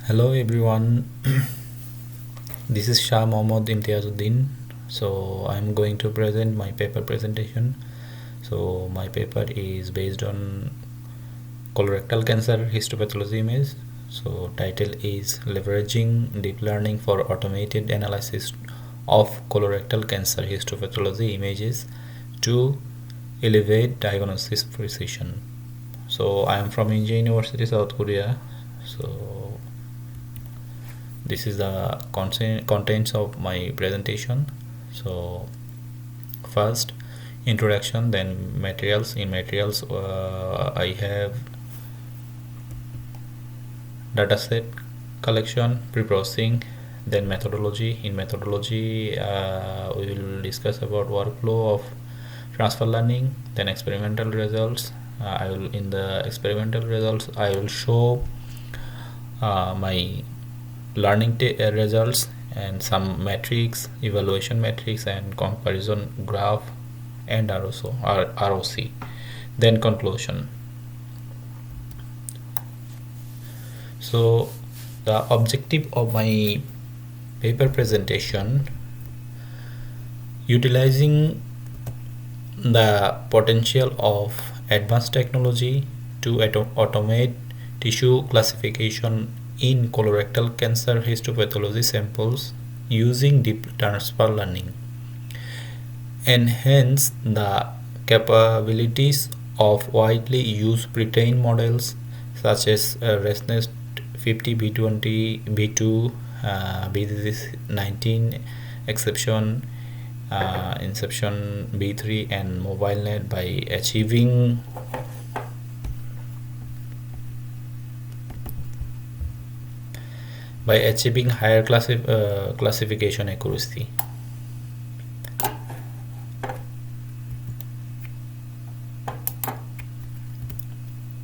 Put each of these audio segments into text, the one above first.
Hello everyone, this is Shah Mohammad Imtiazuddin. So I'm going to present my paper presentation. So my paper is based on colorectal cancer histopathology image. So title is Leveraging Deep Learning for Automated Analysis of Colorectal Cancer Histopathology Images to Elevate Diagnosis Precision. So I am from India University, South Korea. So this is the contents of my presentation. So first introduction, then materials. In materials I have dataset collection, pre-processing, then methodology. In methodology we will discuss about workflow of transfer learning, then experimental results. In the experimental results I will show my learning results and some metrics, evaluation metrics and comparison graph, and also ROC. Then conclusion. So the objective of my paper presentation, utilizing the potential of advanced technology to automate tissue classification in colorectal cancer histopathology samples using deep transfer learning, enhance the capabilities of widely used pretrained models such as ResNest 50, B20, B2, B19, Xception, Xception B3 and MobileNet by achieving higher classification accuracy.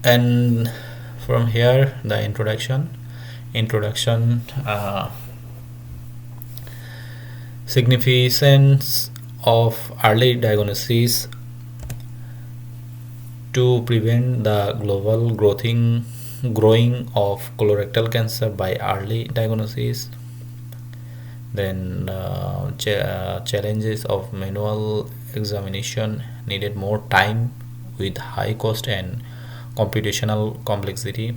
And from here the introduction significance of early diagnosis to prevent the global growing of colorectal cancer by early diagnosis. Then challenges of manual examination needed more time with high cost and computational complexity.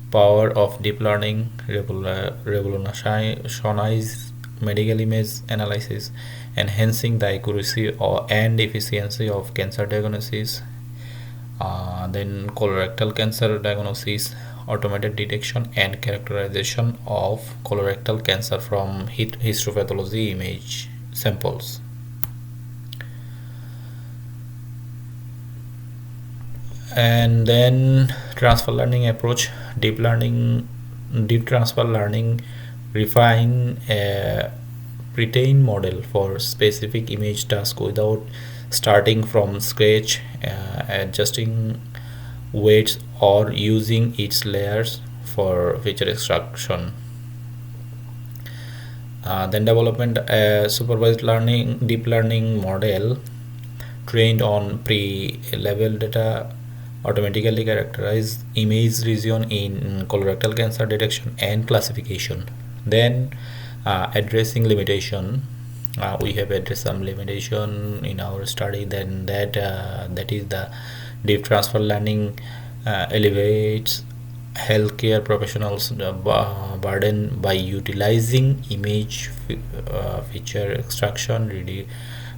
Power of deep learning revolutionize medical image analysis, enhancing the accuracy and efficiency of cancer diagnosis. Then colorectal cancer diagnosis, automated detection and characterization of colorectal cancer from histopathology image samples. And then transfer learning approach, deep transfer learning refine a pretrained model for specific image task without starting from scratch, adjusting weights or using its layers for feature extraction. Then development a supervised learning deep learning model trained on pre-level data automatically characterize image region in colorectal cancer detection and classification. Then addressing limitation, we have addressed some limitation in our study. Then that is the deep transfer learning elevates healthcare professionals burden by utilizing image feature extraction,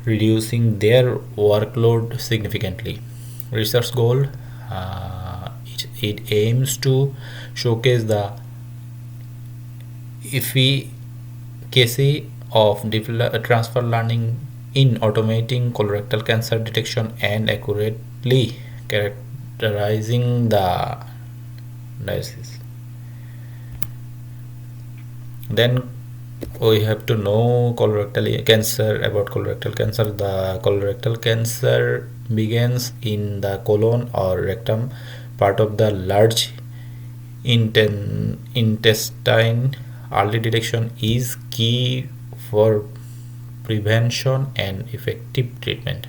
reducing their workload significantly. Research goal, it aims to showcase the efficacy of deep transfer learning in automating colorectal cancer detection and accurately characterizing the disease. Then we have to know colorectal cancer. About colorectal cancer, the colorectal cancer begins in the colon or rectum, part of the large intestine. Early detection is key for prevention and effective treatment.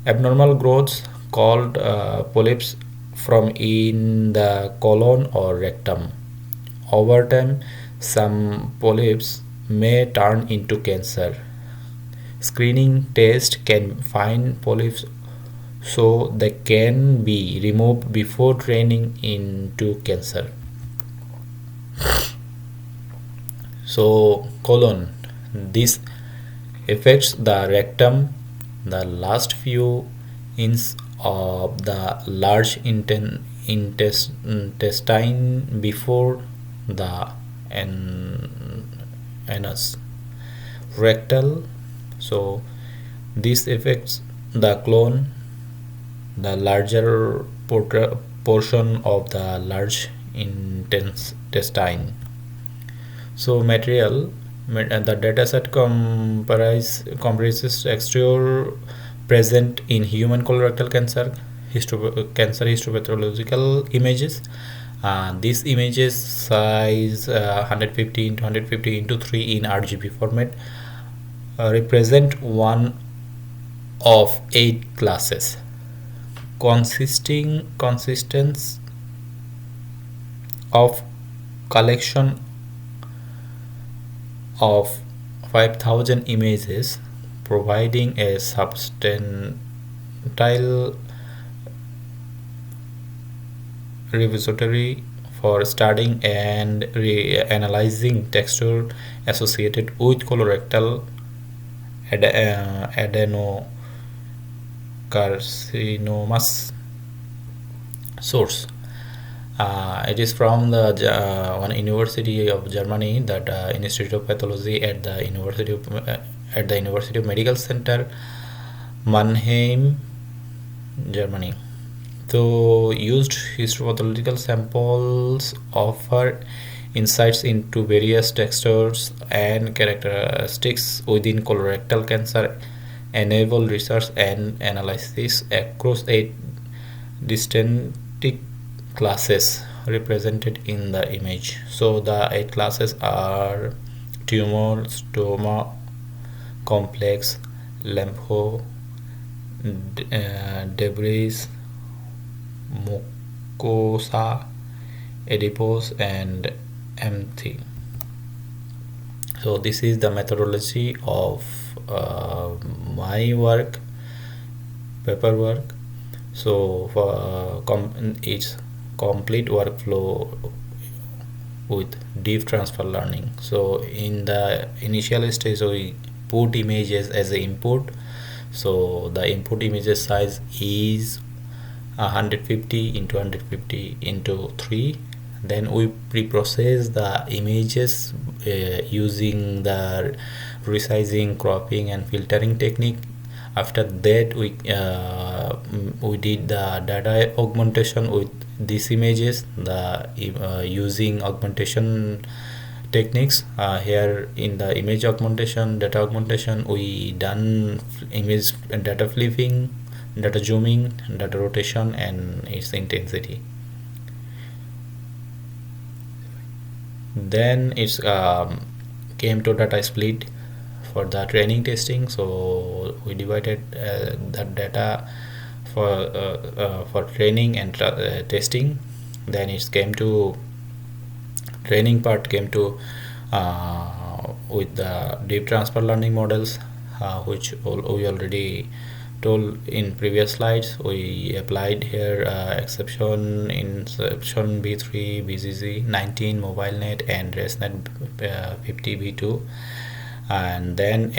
Abnormal growths called polyps from in the colon or rectum. Over time, some polyps may turn into cancer. Screening tests can find polyps so they can be removed before turning into cancer. So, colon. This affects the rectum, the last few inches of the large intestine before the anus. Rectal. So, this affects the colon, the larger portion of the large intestine. So material, the dataset comprises texture present in human colorectal cancer histopathological images. These images size 150 into 150 into 3 in RGB format represent one of 8 classes consistence of collection of 5,000 images, providing a substantial repository for studying and analyzing texture associated with colorectal adenocarcinomas. Source. It is from the one University of Germany, that Institute of Pathology at the University of Medical Center Mannheim, Germany. So used histopathological samples offer insights into various textures and characteristics within colorectal cancer, enable research and analysis across 8 distinct classes represented in the image. So the 8 classes are tumor-stroma, complex, lympho, debris, mucosa, adipose, and empty. So this is the methodology of my paperwork. So for it's complete workflow with deep transfer learning. So in the initial stage, we put images as an input. So the input images size is 150 into 150 into 3. Then we pre-process the images using the resizing, cropping, and filtering technique. After that, we did the data augmentation with these images, using augmentation techniques. Here in the image augmentation, data augmentation, we done image and data flipping, data zooming, data rotation, and its intensity. Then it's came to data split for the training testing. So we divided that data for training and testing. Then it came to training part came to with the deep transfer learning models, which we already told in previous slides. We applied here Xception, Inception B3, BZZ 19, MobileNet, and ResNet 50 B2. And then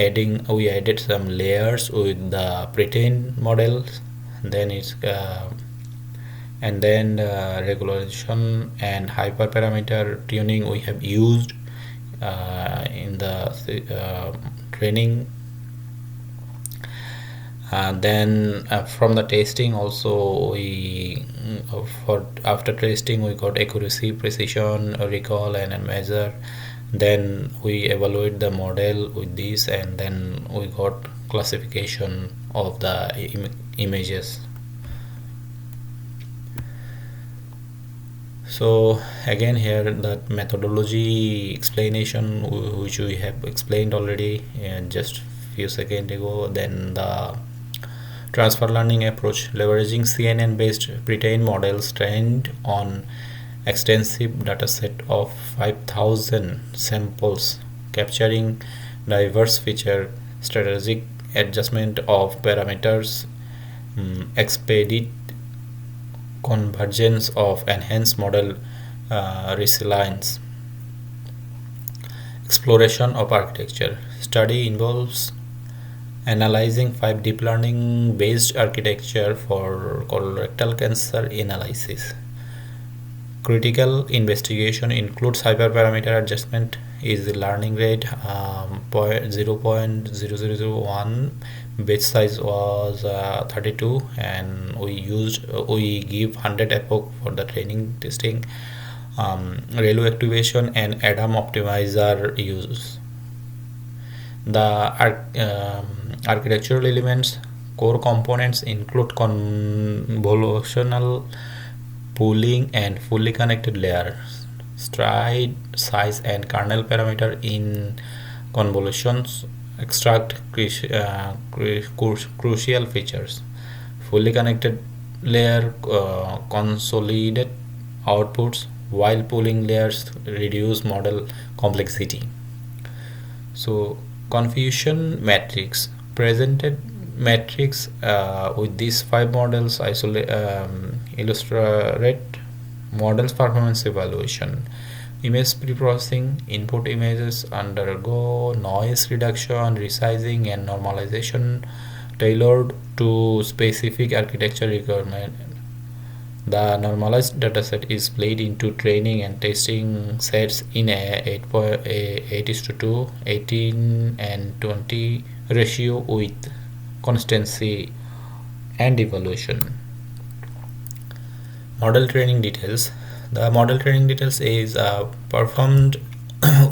we added some layers with the pretrained models. Then it's and then regularization and hyperparameter tuning we have used in the training. Then from the testing also, after testing we got accuracy, precision, recall, and measure. Then we evaluate the model with this, and then we got classification of the images. So again, here that methodology explanation which we have explained already just few seconds ago. Then the transfer learning approach, leveraging CNN-based pretrained models trained on extensive dataset of 5,000 samples, capturing diverse feature, strategic adjustment of parameters, expedite convergence of enhanced model resilience. Exploration of architecture. Study involves analyzing 5 deep learning based architecture for colorectal cancer analysis. Critical investigation includes hyperparameter adjustment. Is the learning rate 0.0001, batch size was 32, and we give 100 epoch for the training testing. ReLU activation and ADAM optimizer use. The architectural elements, core components include convolutional pooling and fully connected layers, stride, size, and kernel parameter in convolutions extract crucial features. Fully connected layer consolidate outputs, while pooling layers reduce model complexity. So confusion matrix presented matrix with these 5 models illustrate models performance evaluation. Image preprocessing, input images undergo noise reduction, resizing, and normalization tailored to specific architecture requirement. The normalized dataset is split into training and testing sets in a 8:2, 18 and 20 ratio with constancy and evaluation. Model training details. The model training details is performed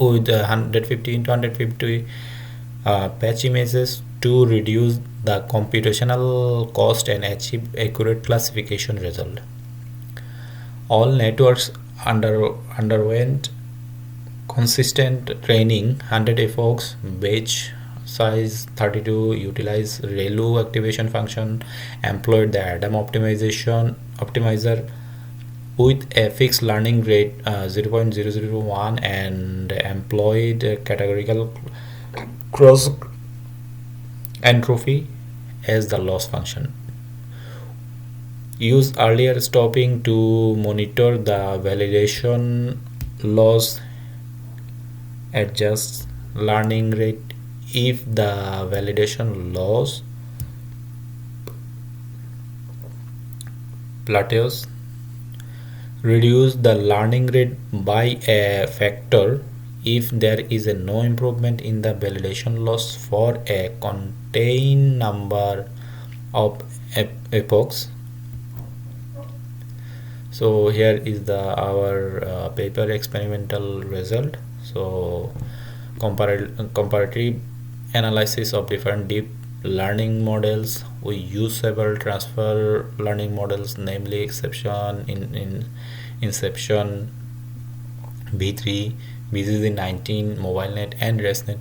with 150 into 150 patch images to reduce the computational cost and achieve accurate classification result. All networks underwent consistent training. 100 epochs, batch size 32, utilize ReLU activation function, employed the ADAM optimizer with a fixed learning rate 0.001 and employed categorical cross entropy as the loss function. Use earlier stopping to monitor the validation loss. Adjust learning rate if the validation loss plateaus. Reduce the learning rate by a factor if there is no improvement in the validation loss for a contained number of epochs. So here is our paper experimental result. So comparative analysis of different deep learning models. We use several transfer learning models, namely Xception, Inception, B3, BZZ19, MobileNet, and ResNet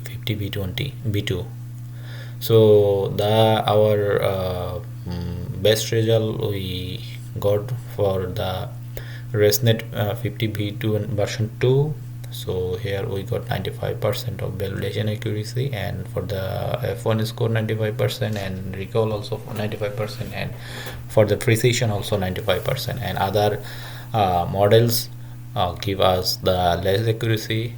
50B2. So our best result we got for the ResNet 50B2 version 2. So here we got 95% of validation accuracy, and for the F1 score 95%, and recall also 95%, and for the precision also 95%, and other models give us the less accuracy.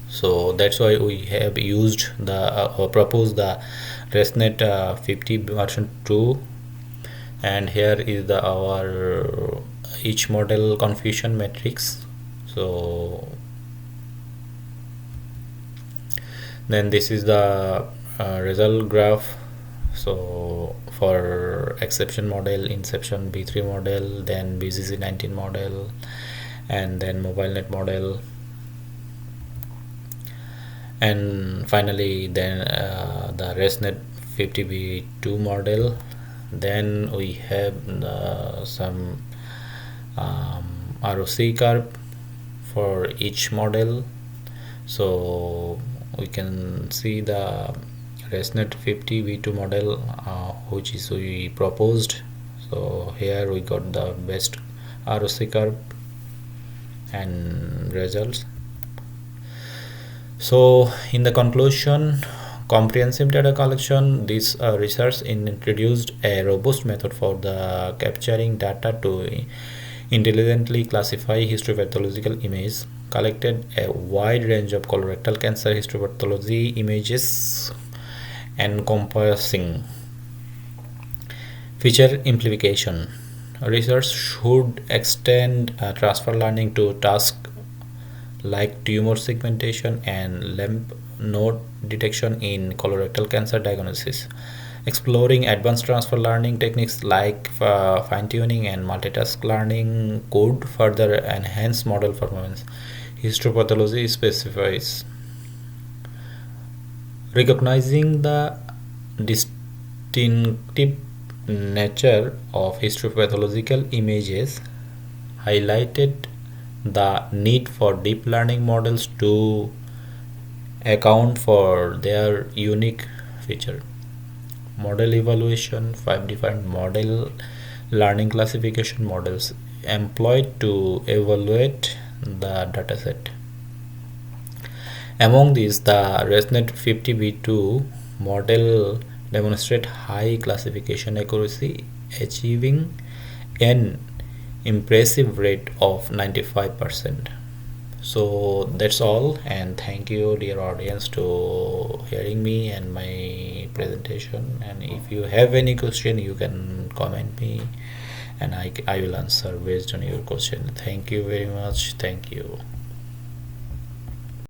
So that's why we have used proposed the ResNet 50 version 2, and here is our each model confusion matrix. So then this is the result graph. So for Xception model, Inception B3 model, then BZZ19 model, and then MobileNet model, and finally then the ResNet 50B2 model. Then we have some ROC curve for each model. So we can see the ResNet 50 v2 model, which is we proposed. So here we got the best ROC curve and results. So in the conclusion, comprehensive data collection, this research introduced a robust method for the capturing data to intelligently classify histopathological images, collected a wide range of colorectal cancer histopathology images encompassing feature amplification. Research should extend transfer learning to tasks like tumor segmentation and lymph node detection in colorectal cancer diagnosis. Exploring advanced transfer learning techniques like fine-tuning and multitask learning could further enhance model performance. Histopathology specifies recognizing the distinctive nature of histopathological images highlighted the need for deep learning models to account for their unique feature. Model evaluation: 5 different model learning classification models employed to evaluate the dataset. Among these, the ResNet 50v2 model demonstrates high classification accuracy, achieving an impressive rate of 95%. So that's all, and thank you dear audience to hearing me and my presentation. And if you have any question, you can comment me and I will answer based on your question. Thank you very much. Thank you.